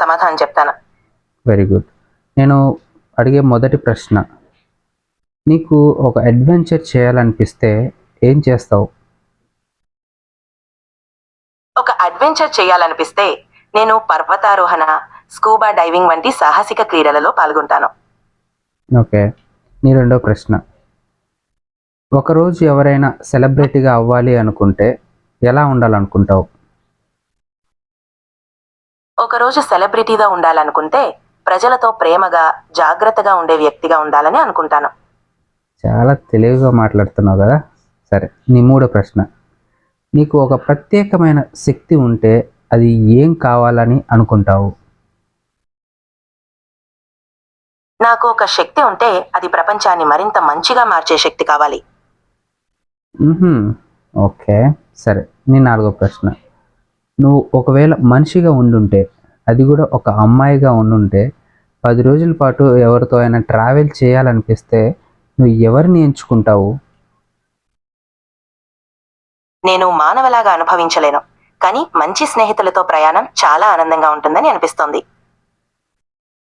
సమాధానం చెప్తాను. Very good. నేను అడిగే మొదటి ప్రశ్న, నీకు ఒక అడ్వెంచర్ చేయాలనిపిస్తే ఏం చేస్తావు? ఒక అడ్వెంచర్ చేయాలనిపిస్తే నేను పర్వతారోహణ, స్కూబా డైవింగ్ వంటి సాహసిక క్రీడలలో పాల్గొంటాను. ఓకే. నీ రెండో ప్రశ్న, ఒకరోజు ఎవరైనా సెలబ్రిటీగా అవ్వాలి అనుకుంటే ఎలా ఉండాలనుకుంటావు? ఒకరోజు సెలబ్రిటీగా ఉండాలనుకుంటే ప్రజలతో ప్రేమగా, జాగ్రత్తగా ఉండే వ్యక్తిగా ఉండాలని అనుకుంటాను. చాలా తెలివిగా మాట్లాడుతున్నావు కదా. సరే, నీ మూడో ప్రశ్న, నీకు ఒక ప్రత్యేకమైన శక్తి ఉంటే అది ఏం కావాలని అనుకుంటావు? నాకు ఒక శక్తి ఉంటే అది ప్రపంచాన్ని మరింత మంచిగా మార్చే శక్తి కావాలి. ఓకే. సరే, నీ నాలుగో ప్రశ్న, నువ్వు ఒకవేళ మనిషిగా ఉండుంటే, అది కూడా ఒక అమ్మాయిగా ఉండుంటే 10 రోజుల పాటు ఎవరితో అయినా ట్రావెల్ చేయాలనిపిస్తే నువ్వు ఎవరిని ఎంచుకుంటావు? నేను మానవలాగా అనుభవించలేను, కానీ మంచి స్నేహితులతో ప్రయాణం చాలా ఆనందంగా ఉంటుందని అనిపిస్తోంది.